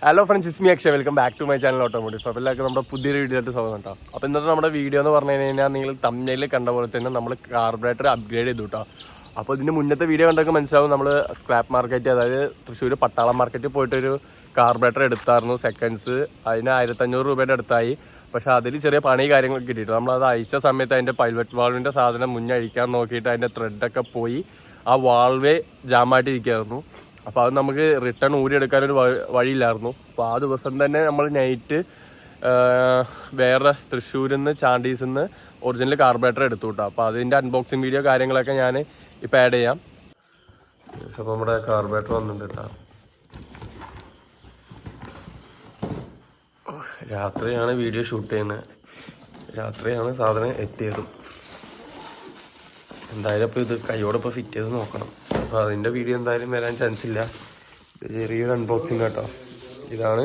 Hello friends, it's me Akshay. Welcome back to my channel automotive. അപ്പോൾ എല്ലാവർക്കും നമ്മുടെ പുതിയൊരു വീഡിയോ ആയിട്ട് സ്വാഗതം കേട്ടോ. അപ്പോൾ ഇന്നത്തെ നമ്മുടെ വീഡിയോ എന്ന് പറഞ്ഞു കഴിഞ്ഞാൽ നിങ്ങൾ തമ്മിൽ കണ്ട പോലെ തന്നെ നമ്മൾ കാർബറേറ്റർ അപ്ഗ്രേഡ് ചെയ്തു കേട്ടോ. അപ്പോൾ ഇതിൻ്റെ മുന്നത്തെ വീഡിയോ കണ്ടൊക്കെ മനസ്സിലാവും. നമ്മൾ സ്ക്രാപ്പ് മാർക്കറ്റ്, അതായത് തൃശ്ശൂർ പട്ടാളം മാർക്കറ്റിൽ പോയിട്ടൊരു കാർബറേറ്റർ എടുത്തായിരുന്നു. സെക്കൻഡ്സ് അതിന് 1500 രൂപയുടെ അടുത്തായി. പക്ഷേ അതിൽ ചെറിയ പണി കാര്യങ്ങളൊക്കെ കിട്ടിയിട്ട് നമ്മളത് അയച്ച സമയത്ത് അതിൻ്റെ പൈലറ്റ് വാൾവിൻ്റെ സാധനം മുന്നഴിക്കാൻ നോക്കിയിട്ട് അതിൻ്റെ ത്രെഡൊക്കെ പോയി ആ വാൾവേ ജാമായിട്ടിരിക്കുകയായിരുന്നു. അപ്പോൾ അത് നമുക്ക് റിട്ടേൺ ഊരിയെടുക്കാനൊരു വഴിയില്ലായിരുന്നു. അപ്പോൾ ആ ദിവസം തന്നെ നമ്മൾ നൈറ്റ് വേറെ തൃശ്ശൂരിൽ നിന്ന് ചാണ്ടീസിൽ നിന്ന് ഒറിജിനൽ കാർബറേറ്റർ എടുത്തു കിട്ടാം. അപ്പോൾ അതിൻ്റെ അൺബോക്സിങ് വീഡിയോ കാര്യങ്ങളൊക്കെ ഞാൻ ഇപ്പോൾ ആഡ് ചെയ്യാം. അപ്പോൾ നമ്മുടെ കാർബറേറ്റർ വന്നിട്ടുണ്ട് കേട്ടോ. രാത്രിയാണ് വീഡിയോ ഷൂട്ട് ചെയ്യുന്നത്. രാത്രിയാണ് സാധനം എത്തിയതും. എന്തായാലും ഇപ്പോൾ ഇത് കൈയോടൊപ്പം ഫിറ്റ് ചെയ്ത് നോക്കണം. അപ്പോൾ അതിൻ്റെ വീഡിയോ എന്തായാലും വരാൻ ചാൻസ് ഇല്ല. ഇത് ചെറിയൊരു അൺബോക്സിങ് കേട്ടോ. ഇതാണ്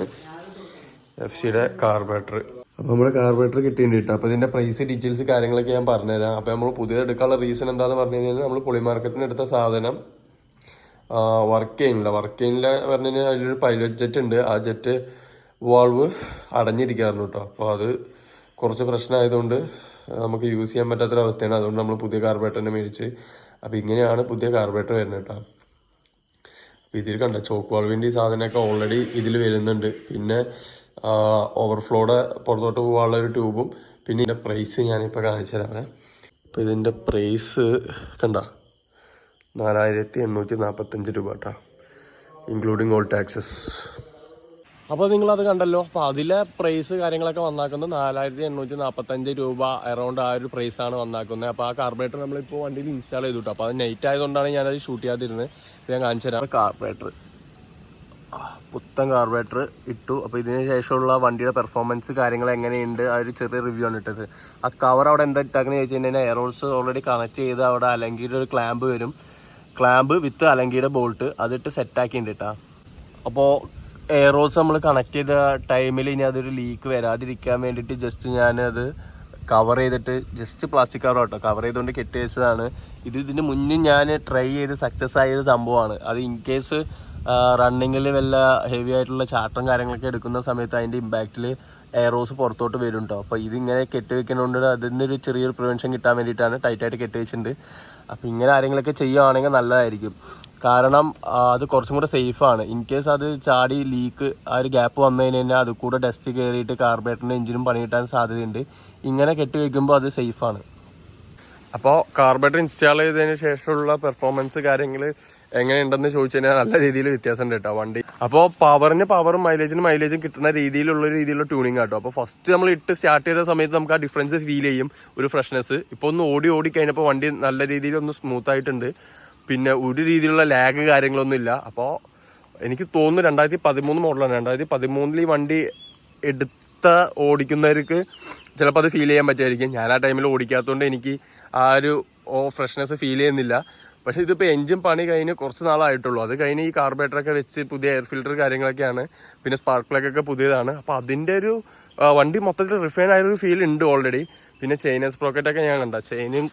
എഫ്സിയുടെ കാർബറേറ്റർ. അപ്പോൾ നമ്മൾ കാർബറേറ്റർ കിട്ടിയിട്ടുണ്ട് കേട്ടോ. അപ്പോൾ ഇതിൻ്റെ പ്രൈസ് ഡീറ്റെയിൽസ് കാര്യങ്ങളൊക്കെ ഞാൻ പറഞ്ഞുതരാം. അപ്പോൾ നമ്മൾ പുതിയത് എടുക്കാനുള്ള റീസൺ എന്താണെന്ന് പറഞ്ഞു കഴിഞ്ഞാൽ നമ്മൾ പുളി മാർക്കറ്റിന് എടുത്ത സാധനം വർക്ക് ചെയ്യുന്നില്ല പറഞ്ഞു കഴിഞ്ഞാൽ അതിലൊരു പൈലറ്റ് ജെറ്റ് ഉണ്ട്. ആ ജെറ്റ് വാൾവ് അടഞ്ഞിരിക്കാറുണ്ട് കേട്ടോ. അപ്പോൾ അത് കുറച്ച് പ്രശ്നമായതുകൊണ്ട് നമുക്ക് യൂസ് ചെയ്യാൻ പറ്റാത്തൊരവസ്ഥയാണ്. അതുകൊണ്ട് നമ്മൾ പുതിയ കാർബറേറ്ററിനെ മേടിച്ച്. അപ്പോൾ ഇങ്ങനെയാണ് പുതിയ കാർബറേറ്റർ വരുന്നത് കേട്ടോ. അപ്പോൾ ഇതിൽ കണ്ട ചോക്ക് വാൾവിൻ്റെ ഈ സാധനമൊക്കെ ഓൾറെഡി ഇതിൽ വരുന്നുണ്ട്. പിന്നെ ഓവർഫ്ലോയുടെ പുറത്തോട്ട് പോകാനുള്ള ഒരു ട്യൂബും. പിന്നെ ഇതിൻ്റെ പ്രൈസ് ഞാനിപ്പോൾ കാണിച്ചു തരാമേ. അപ്പോൾ ഇതിൻ്റെ പ്രൈസ് കണ്ട 4845 രൂപ കേട്ടോ, ഇൻക്ലൂഡിങ് ഓൾ ടാക്സസ്. അപ്പോൾ നിങ്ങളത് കണ്ടല്ലോ. അപ്പോൾ അതിലെ പ്രൈസ് കാര്യങ്ങളൊക്കെ വന്നാക്കുന്നത് 4845 രൂപ അറൗണ്ട് ആ ഒരു പ്രൈസാണ് വന്നാക്കുന്നത്. അപ്പോൾ ആ കാർബറേറ്റർ നമ്മളിപ്പോൾ വണ്ടിയിൽ ഇൻസ്റ്റാൾ ചെയ്തു. അപ്പോൾ അത് നൈറ്റ് ആയതുകൊണ്ടാണ് ഞാനത് ഷൂട്ട് ചെയ്യാതിരുന്നത്. ഇപ്പോൾ ഞാൻ കാണിച്ചു തരാം. കാർബറേറ്റർ പുത്തൻ കാർബറേറ്റർ ഇട്ടു. അപ്പോൾ ഇതിന് ശേഷമുള്ള വണ്ടിയുടെ പെർഫോമൻസ് കാര്യങ്ങൾ എങ്ങനെയുണ്ട് ആ ഒരു ചെറിയ റിവ്യൂ ആണ് ഇട്ടത്. ആ കവർ അവിടെ എന്താ ഇട്ടാക്കുന്നത് ചോദിച്ചു കഴിഞ്ഞാൽ എയറോൾസ് ഓൾറെഡി കണക്ട് ചെയ്ത് അവിടെ അലങ്കിയുടെ ഒരു ക്ലാമ്പ് വരും. ക്ലാമ്പ് വിത്ത് അലങ്കിയുടെ ബോൾട്ട് അതിട്ട് സെറ്റാക്കിയിട്ടുണ്ട് കേട്ടോ. അപ്പോൾ എയറോൾസ് നമ്മൾ കണക്ട് ചെയ്ത ടൈമിൽ ഇനി അതൊരു ലീക്ക് വരാതിരിക്കാൻ വേണ്ടിയിട്ട് ജസ്റ്റ് ഞാനത് കവർ ചെയ്തിട്ട് ജസ്റ്റ് പ്ലാസ്റ്റിക് കവർ കേട്ടോ കവർ ചെയ്തുകൊണ്ട് കെട്ടി വെച്ചതാണ്. ഇതിന് മുന്നേ ഞാൻ ട്രൈ ചെയ്ത് സക്സസ് ആയൊരു സംഭവമാണ്. അത് ഇൻ കേസ് റണ്ണിങ്ങിൽ വല്ല ഹെവി ആയിട്ടുള്ള ചാട്ടം കാര്യങ്ങളൊക്കെ എടുക്കുന്ന സമയത്ത് അതിൻ്റെ ഇമ്പാക്റ്റിൽ എയറോസ് പുറത്തോട്ട് വരും കേട്ടോ. അപ്പോൾ ഇതിങ്ങനെ കെട്ടി വെക്കുന്നതുകൊണ്ട് അതിനൊരു ചെറിയൊരു പ്രിവെൻഷൻ കിട്ടാൻ വേണ്ടിയിട്ടാണ് ടൈറ്റായിട്ട് കെട്ടി വെച്ചിട്ടുണ്ട്. അപ്പോൾ ഇങ്ങനെ ആരെങ്കിലുമൊക്കെ ചെയ്യുകയാണെങ്കിൽ നല്ലതായിരിക്കും. കാരണം അത് കുറച്ചും കൂടെ സേഫാണ്. ഇൻ കേസ് അത് ചാടി ലീക്ക് ആ ഒരു ഗ്യാപ്പ് വന്നു കഴിഞ്ഞാൽ അത് കൂടെ ഡസ്റ്റ് കയറിയിട്ട് കാർബറേറ്ററിൻ്റെ എഞ്ചിനും പണി കിട്ടാൻ സാധ്യതയുണ്ട്. ഇങ്ങനെ കെട്ടി വയ്ക്കുമ്പോൾ അത് സേഫാണ്. അപ്പോൾ കാർബറേറ്റർ ഇൻസ്റ്റാൾ ചെയ്തതിന് ശേഷമുള്ള പെർഫോമൻസ് കാര്യങ്ങൾ എങ്ങനെയുണ്ടെന്ന് ചോദിച്ചു കഴിഞ്ഞാൽ നല്ല രീതിയിൽ വ്യത്യാസമുണ്ട് കേട്ടോ വണ്ടി. അപ്പോൾ പവറിന് പവറും മൈലേജും കിട്ടുന്ന രീതിയിലുള്ള ട്യൂണിങ് കേട്ടോ. അപ്പോൾ ഫസ്റ്റ് നമ്മൾ ഇട്ട് സ്റ്റാർട്ട് ചെയ്ത സമയത്ത് നമുക്ക് ആ ഡിഫറൻസ് ഫീൽ ചെയ്യും, ഒരു ഫ്രഷ്നെസ്. ഇപ്പോൾ ഒന്ന് ഓടി കഴിഞ്ഞപ്പോൾ വണ്ടി നല്ല രീതിയിൽ ഒന്ന് സ്മൂത്ത് ആയിട്ടുണ്ട്. പിന്നെ ഒരു രീതിയിലുള്ള ലാഗ് കാര്യങ്ങളൊന്നും ഇല്ല. അപ്പോൾ എനിക്ക് തോന്നുന്നു 2013 മോഡലാണ്. 2013 ഈ വണ്ടി എടുത്ത ഓടിക്കുന്നവർക്ക് ചിലപ്പോൾ അത് ഫീൽ ചെയ്യാൻ പറ്റുമായിരിക്കും. ഞാൻ ആ ടൈമിൽ ഓടിക്കാത്തതുകൊണ്ട് എനിക്ക് ആ ഒരു ഫ്രഷ്നെസ് ഫീൽ ചെയ്യുന്നില്ല. പക്ഷേ ഇതിപ്പോൾ എഞ്ചിൻ പണി കഴിഞ്ഞ് കുറച്ച് നാളായിട്ടുള്ളൂ. അത് കഴിഞ്ഞ് ഈ കാർബറേറ്ററൊക്കെ വെച്ച് പുതിയ എയർ ഫിൽറ്റർ കാര്യങ്ങളൊക്കെയാണ്. പിന്നെ സ്പാർക്ക് പ്ലഗൊക്കെ പുതിയതാണ്. അപ്പോൾ അതിൻ്റെ ഒരു വണ്ടി മൊത്തത്തിൽ റിഫൈൻ ആയൊരു ഫീൽ ഉണ്ട് ഓൾറെഡി. പിന്നെ ചെയിൻ സ്പ്രോക്കറ്റൊക്കെ ഞാൻ കണ്ട ചെയിനും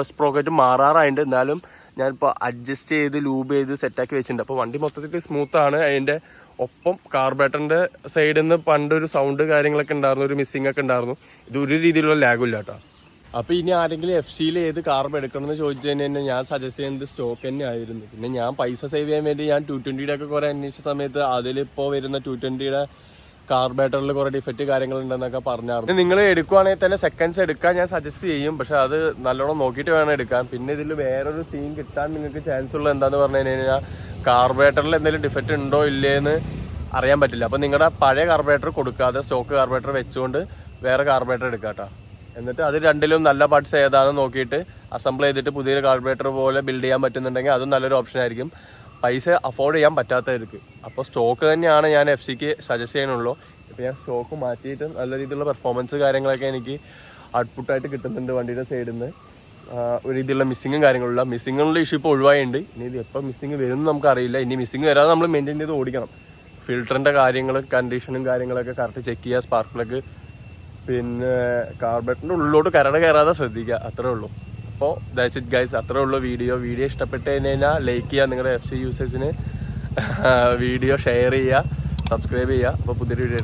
സ്പ്രോക്കറ്റ് മാറാറായിട്ട്. എന്നാലും ഞാനിപ്പോൾ അഡ്ജസ്റ്റ് ചെയ്ത് ലൂബ് ചെയ്ത് സെറ്റാക്കി വെച്ചിട്ടുണ്ട്. അപ്പോൾ വണ്ടി മൊത്തത്തിൽ സ്മൂത്താണ്. അതിൻ്റെ ഒപ്പം കാർബറേറ്ററിൻ്റെ സൈഡിൽ നിന്ന് പണ്ടൊരു സൗണ്ട് കാര്യങ്ങളൊക്കെ ഉണ്ടായിരുന്നു, ഒരു മിസ്സിംഗ് ഒക്കെ ഉണ്ടായിരുന്നു. ഇത് ഒരു രീതിയിലുള്ള ലാഗും ഇല്ല കേട്ടോ. അപ്പോൾ ഇനി ആരെങ്കിലും FCയിൽ ഏത് കാർബ് എടുക്കണമെന്ന് ചോദിച്ചു കഴിഞ്ഞാൽ ഞാൻ സജസ്റ്റ് ചെയ്യുന്നത് സ്റ്റോക്ക് തന്നെ ആയിരുന്നു. പിന്നെ ഞാൻ പൈസ സേവ് ചെയ്യാൻ വേണ്ടി ഞാൻ 220 ഒക്കെ കുറേ അന്വേഷിച്ച സമയത്ത് അതിലിപ്പോൾ വരുന്ന 220 കാർബറേറ്ററിൽ കുറേ ഡിഫക്റ്റ് കാര്യങ്ങളുണ്ടെന്നൊക്കെ പറഞ്ഞായിരുന്നു. നിങ്ങൾ എടുക്കുവാണെങ്കിൽ തന്നെ സെക്കൻഡ്സ് എടുക്കാൻ ഞാൻ സജസ്റ്റ് ചെയ്യും. പക്ഷെ അത് നല്ലോണം നോക്കിയിട്ട് വേണം എടുക്കാൻ. പിന്നെ ഇതിൽ വേറൊരു സീൻ കിട്ടാൻ നിങ്ങൾക്ക് ചാൻസ് ഉള്ളത് എന്താണെന്ന് പറഞ്ഞു കഴിഞ്ഞാൽ കാർബറേറ്ററിൽ എന്തെങ്കിലും ഡിഫക്റ്റ് ഉണ്ടോ ഇല്ലേന്ന് അറിയാൻ പറ്റില്ല. അപ്പോൾ നിങ്ങളുടെ പഴയ കാർബറേറ്റർ കൊടുക്കാതെ സ്റ്റോക്ക് കാർബറേറ്റർ വെച്ചുകൊണ്ട് വേറെ കാർബറേറ്റർ എടുക്കാം കേട്ടോ. എന്നിട്ട് അത് രണ്ടിലും നല്ല പാർട്സ് ഏതാണെന്ന് നോക്കിയിട്ട് അസംബിൾ ചെയ്തിട്ട് പുതിയൊരു കാർബറേറ്റർ പോലെ ബിൽഡ് ചെയ്യാൻ പറ്റുന്നുണ്ടെങ്കിൽ അതും നല്ലൊരു ഓപ്ഷൻ ആയിരിക്കും. പൈസ അഫോർഡ് ചെയ്യാൻ പറ്റാത്തവർക്ക്. അപ്പോൾ സ്റ്റോക്ക് തന്നെയാണ് ഞാൻ FCക്ക് സജസ്റ്റ് ചെയ്യാനുള്ളൂ. ഇപ്പോൾ ഞാൻ സ്റ്റോക്ക് മാറ്റിയിട്ട് നല്ല രീതിയിലുള്ള പെർഫോമൻസ് കാര്യങ്ങളൊക്കെ എനിക്ക് ഔട്ട്പുട്ടായിട്ട് കിട്ടുന്നുണ്ട് വണ്ടിയുടെ സൈഡിൽ നിന്ന്. ഒരു രീതിയിലുള്ള മിസ്സിങ്ങും കാര്യങ്ങളുള്ള മിസ്സിങ്ങുള്ള ഇഷ്യൂ ഇപ്പോൾ ഒഴിവായിട്ടുണ്ട്. ഇനി ഇത് എപ്പോൾ മിസ്സിങ് വരുമെന്ന് നമുക്കറിയില്ല. ഇനി മിസ്സിങ് വരാതെ നമ്മൾ മെയിൻറ്റെയിൻ ചെയ്ത് ഓടിക്കണം. ഫിൽറ്ററിൻ്റെ കാര്യങ്ങൾ കണ്ടീഷനും കാര്യങ്ങളൊക്കെ കറക്റ്റ് ചെക്ക് ചെയ്യുക. സ്പാർക്ക് പ്ലഗ് പിന്നെ കാർബറേറ്ററിൻ്റെ ഉള്ളിലോട്ട് കയറാതെ ശ്രദ്ധിക്കുക. അത്രേ ഉള്ളൂ. അപ്പോൾ ദാറ്റ്സ് ഇറ്റ് ഗൈസ്, അത്രേ ഉള്ളൂ വീഡിയോ ഇഷ്ടപ്പെട്ട് കഴിഞ്ഞാൽ ലൈക്ക് ചെയ്യുക, നിങ്ങളുടെ FC യൂസേഴ്സിന് വീഡിയോ ഷെയർ ചെയ്യുക. സബ്സ്ക്രൈബ് ചെയ്യുക. അപ്പോൾ പുതിയൊരു വീഡിയോ